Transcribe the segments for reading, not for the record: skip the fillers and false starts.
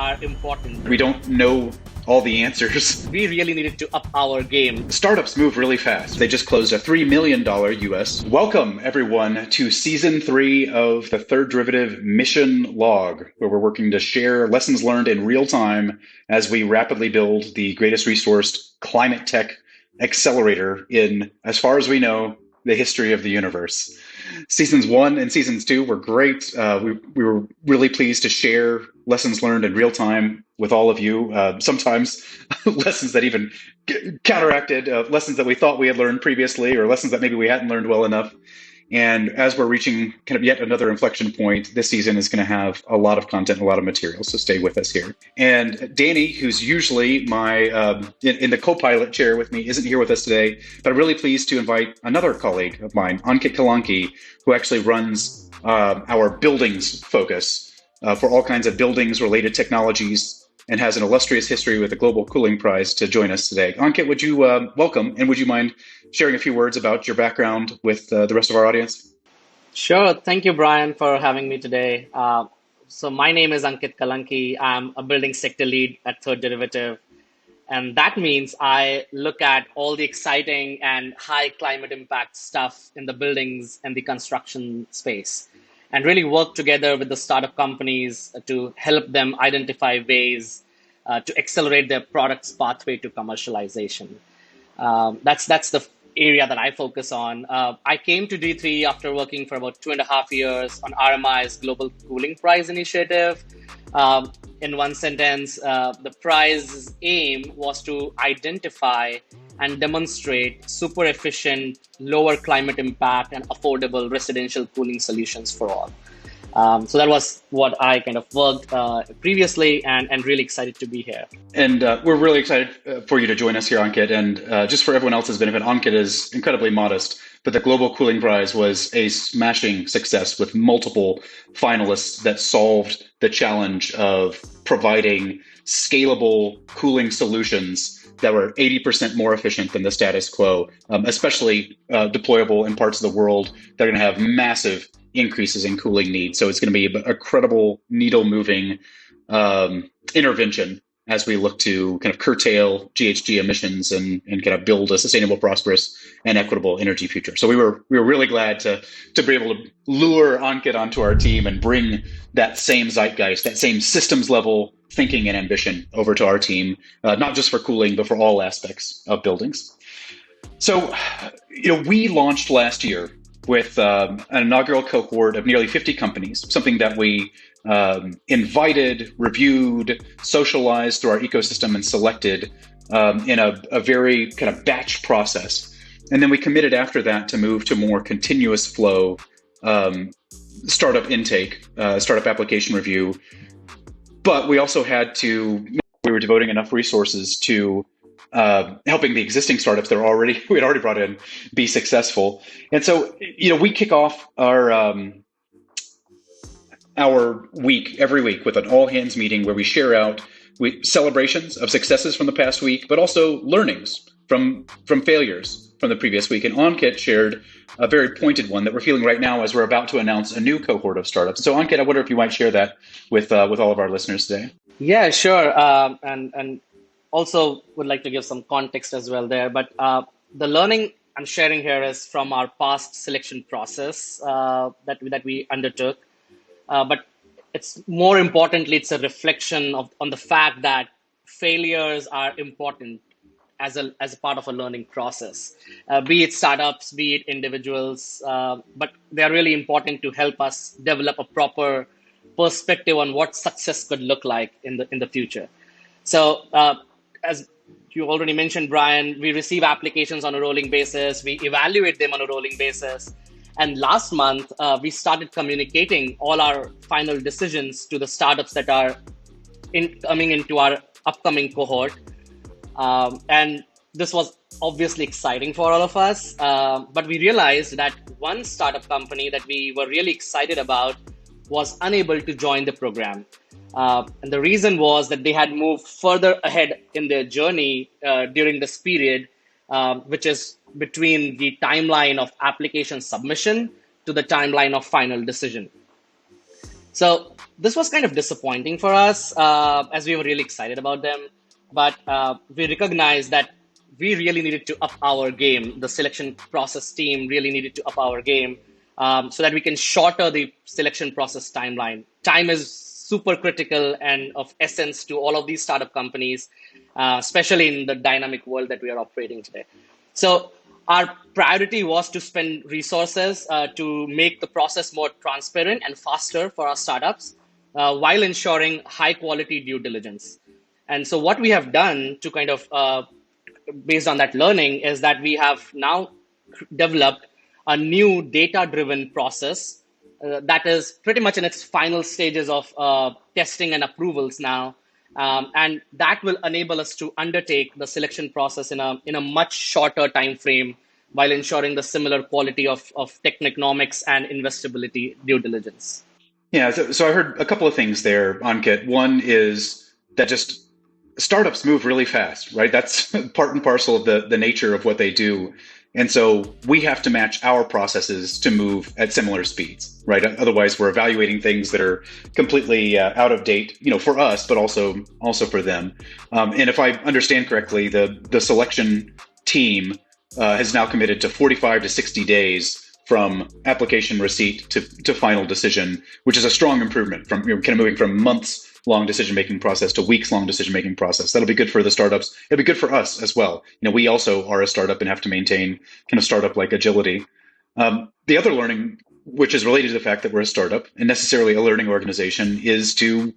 are important. We don't know all the answers. We really needed to up our game. Startups move really fast. They just closed a $3 million US. Welcome, everyone, to Season 3 of the Third Derivative Mission Log, where we're working to share lessons learned in real time as we rapidly build the greatest resourced climate tech accelerator in, as far as we know, the history of the universe. Seasons 1 and Seasons 2 were great. We were really pleased to share lessons learned in real time with all of you. Sometimes lessons that even counteracted lessons that we thought we had learned previously, or lessons that maybe we hadn't learned well enough. And as we're reaching kind of yet another inflection point, this season is going to have a lot of content, a lot of material. So stay with us here. And Danny, who's usually my in the co-pilot chair with me, isn't here with us today. But I'm really pleased to invite another colleague of mine, Ankit Kalanki, who actually runs our buildings focus for all kinds of buildings-related technologies, and has an illustrious history with the Global Cooling Prize, to join us today. Ankit, would you welcome, and would you mind sharing a few words about your background with the rest of our audience? Sure. Thank you, Bryan, for having me today. So my name is Ankit Kalanki. I'm a building sector lead at Third Derivative. And that means I look at all the exciting and high climate impact stuff in the buildings and the construction space, and really work together with the startup companies to help them identify ways to accelerate their product's pathway to commercialization. That's the area that I focus on. I came to D3 after working for about 2.5 years on RMI's Global Cooling Prize initiative. In one sentence, the prize's aim was to identify and demonstrate super efficient, lower climate impact, and affordable residential cooling solutions for all. So that was what I kind of worked previously, and really excited to be here. And we're really excited for you to join us here, Ankit. And just for everyone else's benefit, Ankit is incredibly modest, but the Global Cooling Prize was a smashing success with multiple finalists that solved the challenge of providing scalable cooling solutions that were 80% more efficient than the status quo, especially deployable in parts of the world that are going to have massive increases in cooling needs. So it's going to be a credible, needle-moving intervention as we look to kind of curtail GHG emissions and kind of build a sustainable, prosperous, and equitable energy future. So we were really glad to be able to lure Ankit onto our team and bring that same zeitgeist, that same systems level thinking and ambition over to our team, not just for cooling, but for all aspects of buildings. So, we launched last year with an inaugural cohort of nearly 50 companies, something that we invited, reviewed, socialized through our ecosystem, and selected in a very kind of batch process. And then we committed after that to move to more continuous flow startup intake, startup application review. But we also we were devoting enough resources to helping the existing startups that we had already brought in be successful. And so, we kick off our week every week with an all hands meeting where we share out celebrations of successes from the past week, but also learnings from failures from the previous week. And Ankit shared a very pointed one that we're feeling right now as we're about to announce a new cohort of startups. So Ankit, I wonder if you might share that with all of our listeners today. Yeah, sure. And also would like to give some context as well there. But the learning I'm sharing here is from our past selection process that we undertook. But it's more importantly, it's a reflection on the fact that failures are important as a part of a learning process, be it startups, be it individuals, but they're really important to help us develop a proper perspective on what success could look like in the future. So as you already mentioned, Bryan, we receive applications on a rolling basis. We evaluate them on a rolling basis. And last month, we started communicating all our final decisions to the startups that are coming into our upcoming cohort. And this was obviously exciting for all of us. But we realized that one startup company that we were really excited about was unable to join the program. And the reason was that they had moved further ahead in their journey during this period, which is between the timeline of application submission to the timeline of final decision. So This was kind of disappointing for us as we were really excited about them. But we recognized that we really needed to up our game. The selection process team really needed to up our game so that we can shorter the selection process timeline. Time is super critical and of essence to all of these startup companies, especially in the dynamic world that we are operating today. So our priority was to spend resources to make the process more transparent and faster for our startups while ensuring high quality due diligence. And so what we have done to kind of, based on that learning, is that we have now developed a new data-driven process that is pretty much in its final stages of testing and approvals now. And that will enable us to undertake the selection process in a much shorter time frame while ensuring the similar quality of technoeconomics and investability due diligence. Yeah, so I heard a couple of things there, Ankit. One is that just startups move really fast, right? That's part and parcel of the nature of what they do. And so we have to match our processes to move at similar speeds, right? Otherwise, we're evaluating things that are completely out of date, for us, but also for them. And if I understand correctly, the selection team has now committed to 45 to 60 days from application receipt to final decision, which is a strong improvement from kind of moving from months long decision-making process to weeks-long decision-making process. That'll be good for the startups. It'll be good for us as well. We also are a startup and have to maintain kind of startup-like agility. The other learning, which is related to the fact that we're a startup and necessarily a learning organization, is to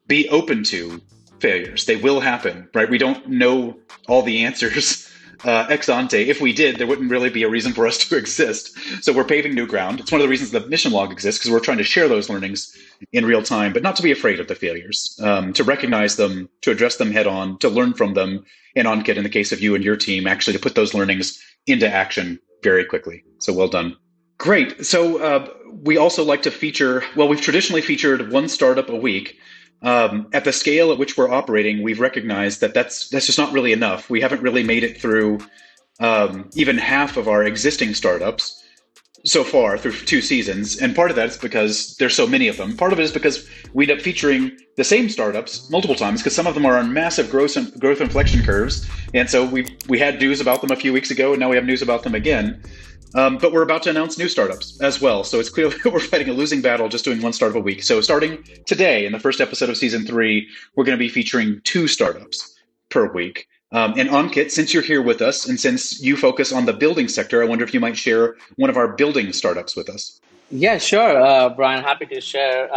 be open to failures. They will happen, right? We don't know all the answers ex ante. If we did, there wouldn't really be a reason for us to exist. So we're paving new ground. It's one of the reasons the mission log exists, because we're trying to share those learnings in real time, but not to be afraid of the failures, to recognize them, to address them head on, to learn from them. And Ankit, in the case of you and your team, actually to put those learnings into action very quickly. So well done. Great. So we also like to feature, well, we've traditionally featured one startup a week. At the scale at which we're operating, we've recognized that that's just not really enough. We haven't really made it through even half of our existing startups so far through 2 seasons. And part of that is because there's so many of them. Part of it is because we end up featuring the same startups multiple times because some of them are on massive growth inflection curves. And so we had news about them a few weeks ago, and now we have news about them again. But we're about to announce new startups as well. So it's clear that we're fighting a losing battle just doing one startup a week. So starting today, in the first episode of season 3, we're going to be featuring 2 startups per week. And Ankit, since you're here with us and since you focus on the building sector, I wonder if you might share one of our building startups with us. Yeah, sure, Bryan. Happy to share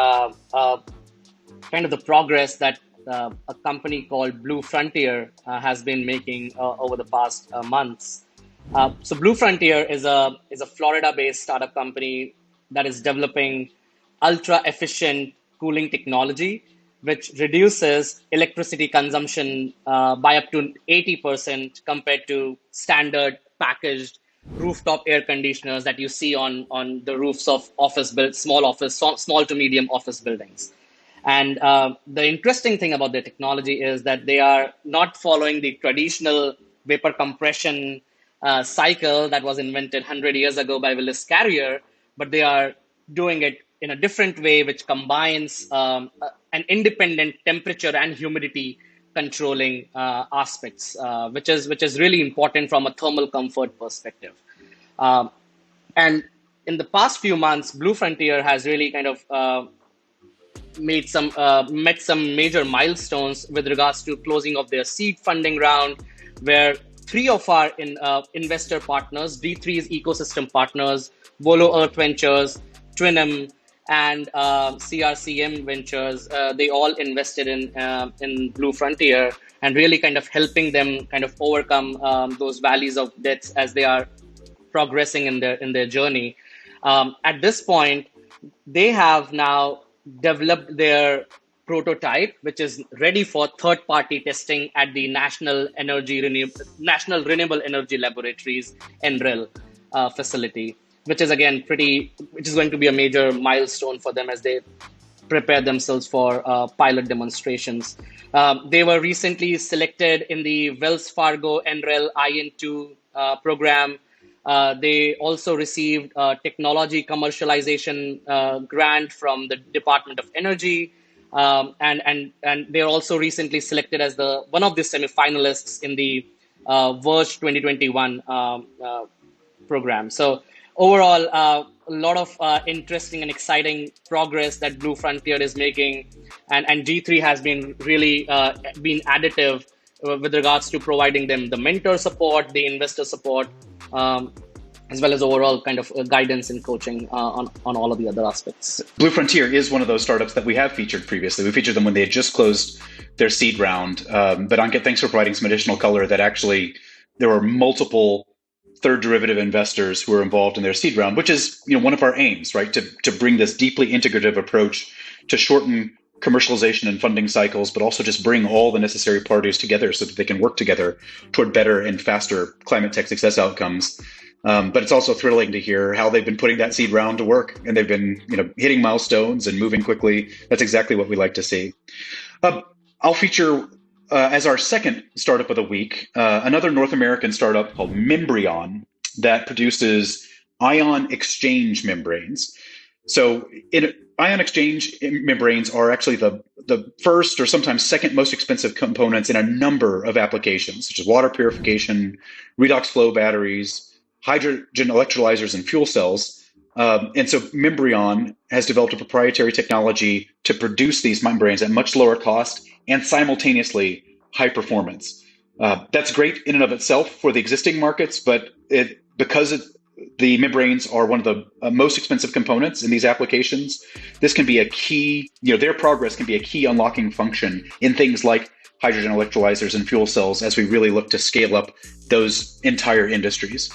kind of the progress that a company called Blue Frontier has been making over the past months. So Blue Frontier is a Florida-based startup company that is developing ultra-efficient cooling technology, which reduces electricity consumption by up to 80% compared to standard packaged rooftop air conditioners that you see on the roofs of small to medium office buildings. And the interesting thing about their technology is that they are not following the traditional vapor compression cycle that was invented 100 years ago by Willis Carrier, but they are doing it in a different way, which combines an independent temperature and humidity controlling aspects, which is really important from a thermal comfort perspective. And in the past few months, Blue Frontier has really kind of met some major milestones with regards to closing of their seed funding round, where 3 of our investor partners, D3's ecosystem partners, Volo Earth Ventures, Twinem, and CRCM Ventures, they all invested in Blue Frontier and really kind of helping them kind of overcome those valleys of debts as they are progressing in their journey. At this point, they have now developed their prototype, which is ready for third-party testing at the National Renewable Energy Laboratories NREL facility, which is going to be a major milestone for them as they prepare themselves for pilot demonstrations. They were recently selected in the Wells Fargo NREL IN2 program They also received a technology commercialization grant from the Department of Energy. And they are also recently selected as the one of the semifinalists in the Verge 2021 program. So overall, a lot of interesting and exciting progress that Blue Frontier is making, and G3 has been really been additive with regards to providing them the mentor support, the investor support, as well as overall kind of guidance and coaching on all of the other aspects. Blue Frontier is one of those startups that we have featured previously. We featured them when they had just closed their seed round. But Ankit, thanks for providing some additional color that actually there were multiple third derivative investors who were involved in their seed round, which is one of our aims, right? To bring this deeply integrative approach to shorten commercialization and funding cycles, but also just bring all the necessary parties together so that they can work together toward better and faster climate tech success outcomes. But it's also thrilling to hear how they've been putting that seed round to work, and they've been hitting milestones and moving quickly. That's exactly what we like to see. I'll feature as our second startup of the week, another North American startup called Membryon that produces ion exchange membranes. So ion exchange membranes are actually the first or sometimes second most expensive components in a number of applications, such as water purification, redox flow batteries, hydrogen electrolyzers, and fuel cells. And so Membryon has developed a proprietary technology to produce these membranes at much lower cost and simultaneously high performance. That's great in and of itself for the existing markets, but the membranes are one of the most expensive components in these applications, this can be a key, their progress can be a key unlocking function in things like hydrogen electrolyzers and fuel cells as we really look to scale up those entire industries.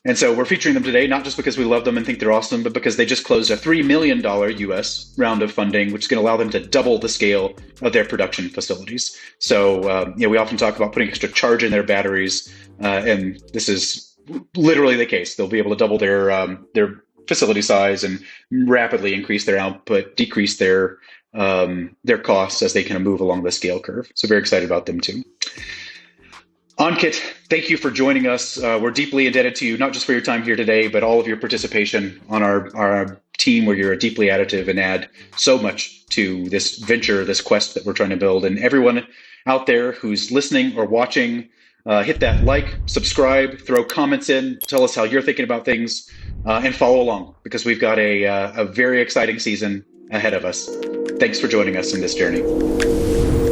And so we're featuring them today, not just because we love them and think they're awesome, but because they just closed a $3 million US round of funding, which is going to allow them to double the scale of their production facilities. So, we often talk about putting extra charge in their batteries, and this is literally the case. They'll be able to double their facility size and rapidly increase their output, decrease their costs as they kind of move along the scale curve. So very excited about them too. Ankit, thank you for joining us. We're deeply indebted to you, not just for your time here today, but all of your participation on our team, where you're deeply additive and add so much to this venture, this quest that we're trying to build. And everyone out there who's listening or watching, hit that like, subscribe, throw comments in, tell us how you're thinking about things, and follow along, because we've got a very exciting season ahead of us. Thanks for joining us in this journey.